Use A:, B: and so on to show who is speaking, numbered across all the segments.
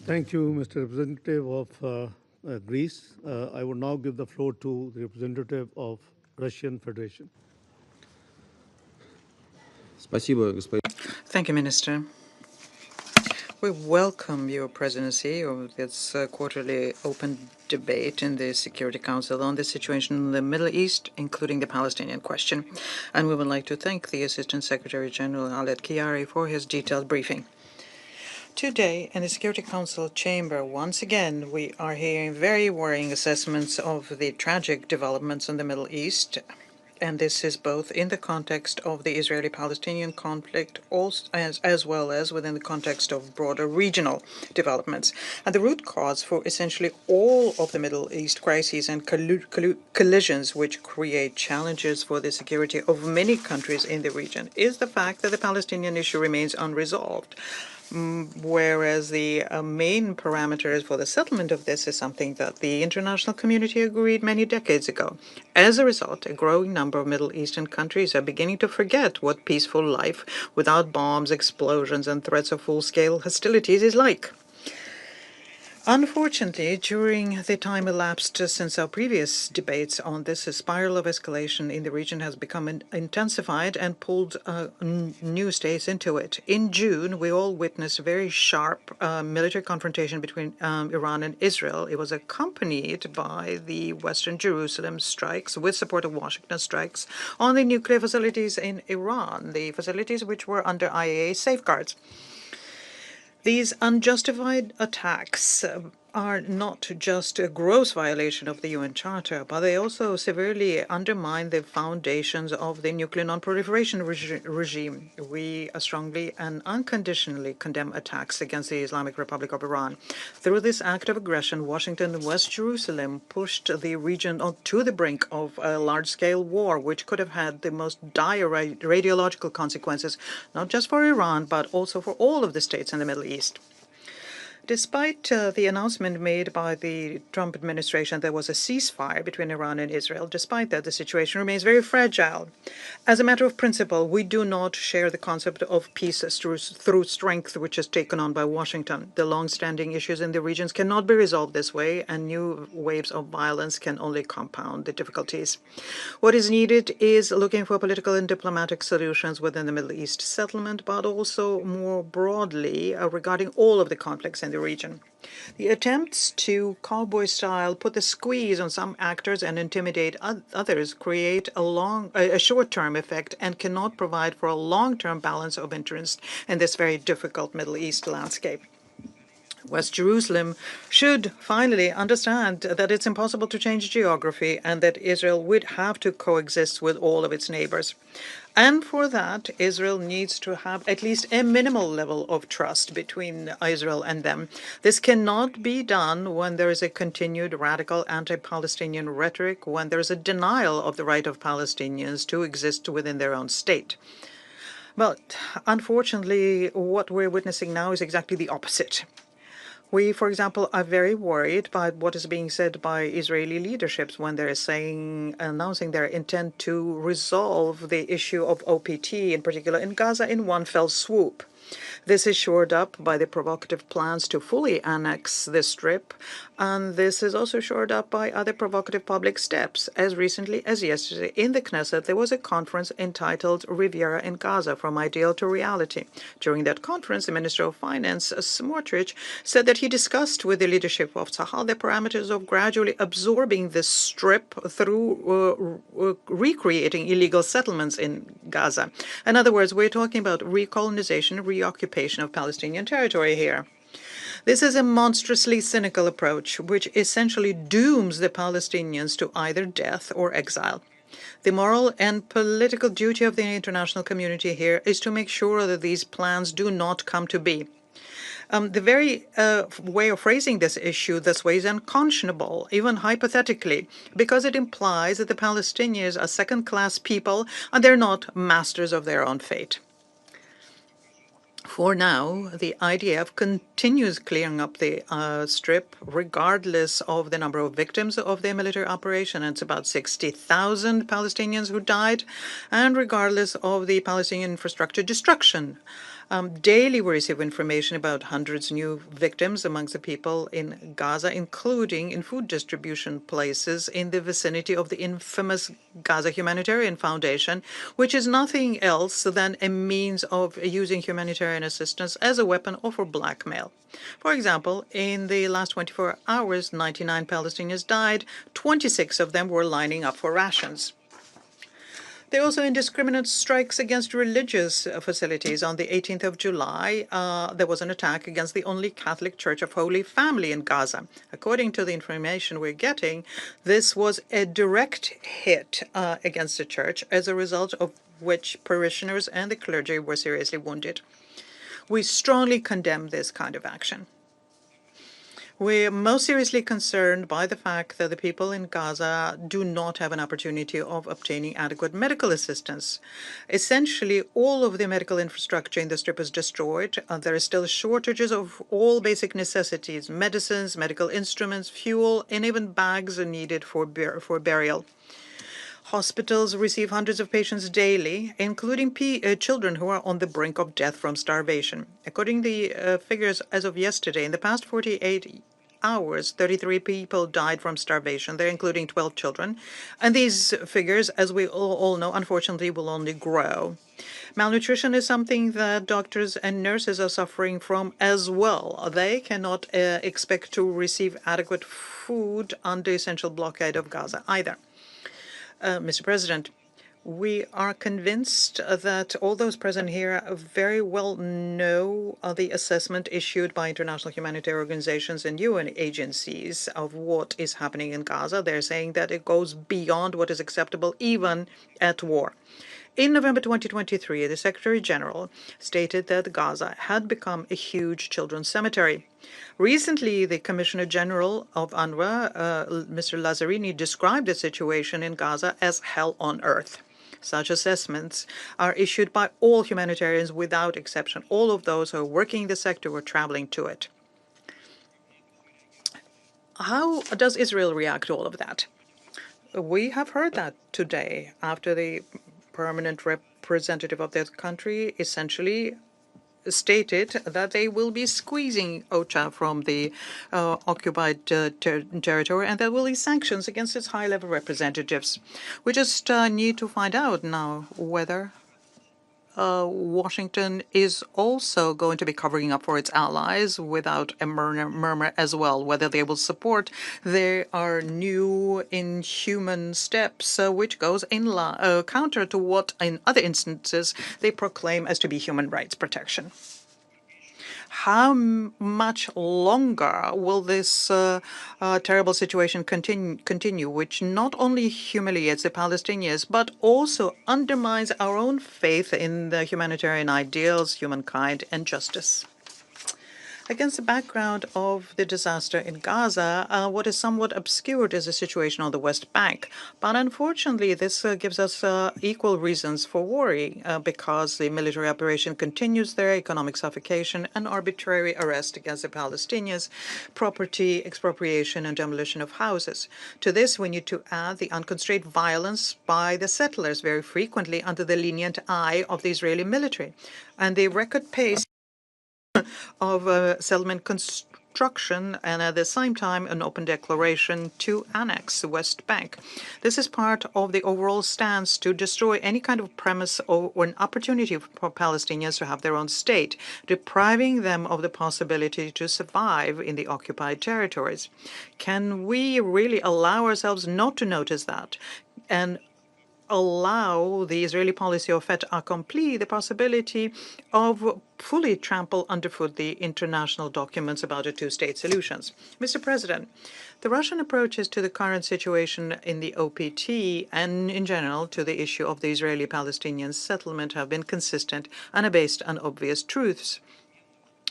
A: Thank you, Mr. Representative of Greece. I would now give the floor to the representative of Russian Federation.
B: Thank you, Minister. We welcome your presidency of this quarterly open debate in the Security Council on the situation in the Middle East, including the Palestinian question. And we would like to thank the Assistant Secretary General Khaled Kiari for his detailed briefing. Today, in the Security Council chamber, once again, we are hearing very worrying assessments of the tragic developments in the Middle East. And this is both in the context of the Israeli-Palestinian conflict as well as within the context of broader regional developments. And the root cause for essentially all of the Middle East crises and collisions which create challenges for the security of many countries in the region is the fact that the Palestinian issue remains unresolved. Whereas the main parameters for the settlement of this is something that the international community agreed many decades ago. As a result, a growing number of Middle Eastern countries are beginning to forget what peaceful life without bombs, explosions, and threats of full-scale hostilities is like. Unfortunately, during the time elapsed since our previous debates on this, a spiral of escalation in the region has become intensified and pulled new states into it. In June, we all witnessed a very sharp military confrontation between Iran and Israel. It was accompanied by the Western Jerusalem strikes, with support of Washington strikes, on the nuclear facilities in Iran, the facilities which were under IAEA safeguards. These unjustified attacks are not just a gross violation of the UN Charter, but they also severely undermine the foundations of the nuclear non-proliferation regime. We strongly and unconditionally condemn attacks against the Islamic Republic of Iran. Through this act of aggression, Washington and West Jerusalem pushed the region to the brink of a large-scale war, which could have had the most dire radiological consequences, not just for Iran, but also for all of the states in the Middle East. Despite the announcement made by the Trump administration there was a ceasefire between Iran and Israel, despite that, the situation remains very fragile. As a matter of principle, we do not share the concept of peace through strength, which is taken on by Washington. The long-standing issues in the regions cannot be resolved this way, and new waves of violence can only compound the difficulties. What is needed is looking for political and diplomatic solutions within the Middle East settlement, but also more broadly regarding all of the conflicts in the region. The attempts to cowboy-style put the squeeze on some actors and intimidate others create a short-term effect and cannot provide for a long-term balance of interest in this very difficult Middle East landscape. West Jerusalem should finally understand that it's impossible to change geography and that Israel would have to coexist with all of its neighbors. And for that, Israel needs to have at least a minimal level of trust between Israel and them. This cannot be done when there is a continued radical anti-Palestinian rhetoric, when there is a denial of the right of Palestinians to exist within their own state. But unfortunately, what we're witnessing now is exactly the opposite. We, for example, are very worried by what is being said by Israeli leaderships when they're announcing their intent to resolve the issue of OPT, in particular in Gaza, in one fell swoop. This is shored up by the provocative plans to fully annex the Strip, and this is also shored up by other provocative public steps. As recently as yesterday, in the Knesset, there was a conference entitled Riviera in Gaza, From Ideal to Reality. During that conference, the Minister of Finance, Smotrich, said that he discussed with the leadership of Tzahal the parameters of gradually absorbing the Strip through recreating illegal settlements in Gaza. In other words, we're talking about recolonization, reoccupation of Palestinian territory here. This is a monstrously cynical approach, which essentially dooms the Palestinians to either death or exile. The moral and political duty of the international community here is to make sure that these plans do not come to be. The very way of phrasing this issue this way is unconscionable, even hypothetically, because it implies that the Palestinians are second-class people and they're not masters of their own fate. For now, the IDF continues clearing up the Strip, regardless of the number of victims of their military operation. It's about 60,000 Palestinians who died, and regardless of the Palestinian infrastructure destruction. Daily we receive information about hundreds of new victims amongst the people in Gaza, including in food distribution places in the vicinity of the infamous Gaza Humanitarian Foundation, which is nothing else than a means of using humanitarian assistance as a weapon or for blackmail. For example, in the last 24 hours, 99 Palestinians died. 26 of them were lining up for rations. There are also indiscriminate strikes against religious facilities. On the 18th of July, there was an attack against the only Catholic Church of Holy Family in Gaza. According to the information we're getting, this was a direct hit against the church, as a result of which parishioners and the clergy were seriously wounded. We strongly condemn this kind of action. We're most seriously concerned by the fact that the people in Gaza do not have an opportunity of obtaining adequate medical assistance. Essentially, all of the medical infrastructure in the Strip is destroyed. There are still shortages of all basic necessities: medicines, medical instruments, fuel, and even bags are needed for burial. Hospitals receive hundreds of patients daily, including children who are on the brink of death from starvation. According to the figures as of yesterday, in the past 48 hours, 33 people died from starvation. They're including 12 children. And these figures, as we all know, unfortunately will only grow. Malnutrition is something that doctors and nurses are suffering from as well. They cannot expect to receive adequate food under essential blockade of Gaza either. Mr. President, we are convinced that all those present here very well know the assessment issued by international humanitarian organizations and UN agencies of what is happening in Gaza. They're saying that it goes beyond what is acceptable even at war. In November 2023, the Secretary General stated that Gaza had become a huge children's cemetery. Recently, the Commissioner General of UNRWA, Mr. Lazzarini, described the situation in Gaza as hell on earth. Such assessments are issued by all humanitarians without exception, all of those who are working in the sector or traveling to it. How does Israel react to all of that? We have heard that today after the permanent representative of that country essentially stated that they will be squeezing OCHA from the occupied territory, and there will be sanctions against its high-level representatives. We just need to find out now whether Washington is also going to be covering up for its allies without a murmur as well, whether they will support their new inhuman steps, which goes in counter to what in other instances they proclaim as to be human rights protection. How much longer will this terrible situation continue, which not only humiliates the Palestinians, but also undermines our own faith in the humanitarian ideals, humankind, and justice? Against the background of the disaster in Gaza, what is somewhat obscured is the situation on the West Bank. But unfortunately, this gives us equal reasons for worry because the military operation continues there, economic suffocation, and arbitrary arrest against the Palestinians, property expropriation, and demolition of houses. To this, we need to add the unconstrained violence by the settlers, very frequently under the lenient eye of the Israeli military, and the record pace of settlement construction, and at the same time an open declaration to annex the West Bank. This is part of the overall stance to destroy any kind of premise or an opportunity for Palestinians to have their own state, depriving them of the possibility to survive in the occupied territories. Can we really allow ourselves not to notice that and allow the Israeli policy of fait accompli the possibility of fully trample underfoot the international documents about a two-state solutions? Mr. President, the Russian approaches to the current situation in the OPT and in general to the issue of the Israeli-Palestinian settlement have been consistent and are based on obvious truths.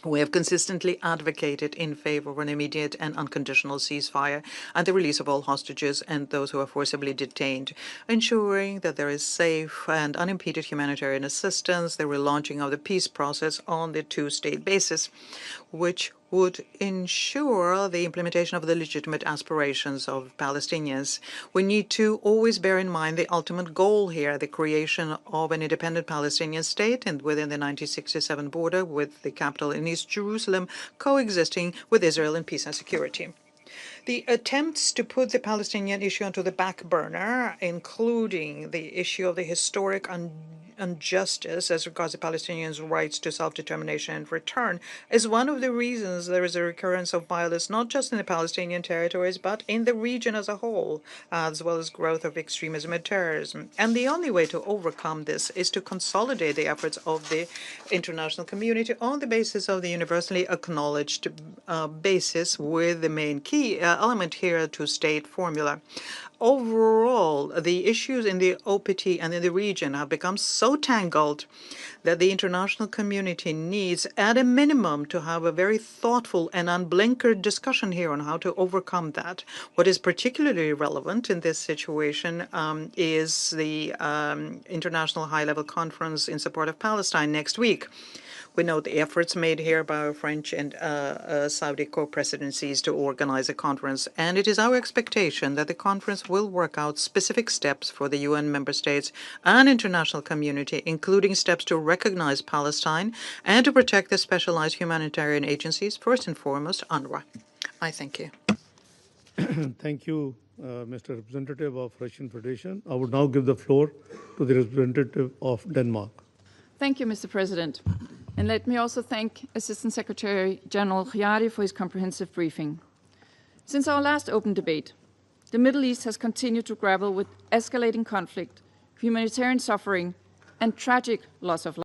B: We have consistently advocated in favor of an immediate and unconditional ceasefire and the release of all hostages and those who are forcibly detained, ensuring that there is safe and unimpeded humanitarian assistance, the relaunching of the peace process on the two-state basis, which would ensure the implementation of the legitimate aspirations of Palestinians. We need to always bear in mind the ultimate goal here, the creation of an independent Palestinian state and within the 1967 border with the capital in East Jerusalem, coexisting with Israel in peace and security. The attempts to put the Palestinian issue onto the back burner, including the issue of the historic injustice as regards the Palestinians' rights to self-determination and return, is one of the reasons there is a recurrence of violence not just in the Palestinian territories but in the region as a whole, as well as growth of extremism and terrorism. And the only way to overcome this is to consolidate the efforts of the international community on the basis of the universally acknowledged basis, with the main key element here to state formula. Overall, the issues in the OPT and in the region have become so tangled that the international community needs, at a minimum, to have a very thoughtful and unblinkered discussion here on how to overcome that. What is particularly relevant in this situation is the International High-Level Conference in support of Palestine next week. We know the efforts made here by our French and Saudi co-presidencies to organize a conference, and it is our expectation that the conference will work out specific steps for the UN member states and international community, including steps to recognize Palestine and to protect the specialized humanitarian agencies, first and foremost UNRWA. I thank you.
A: Thank you, Mr. Representative of Russian Federation. I would now give the floor to the representative of Denmark.
C: Thank you, Mr. President. And let me also thank Assistant Secretary General Khiari for his comprehensive briefing. Since our last open debate, the Middle East has continued to grapple with escalating conflict, humanitarian suffering, and tragic loss of life.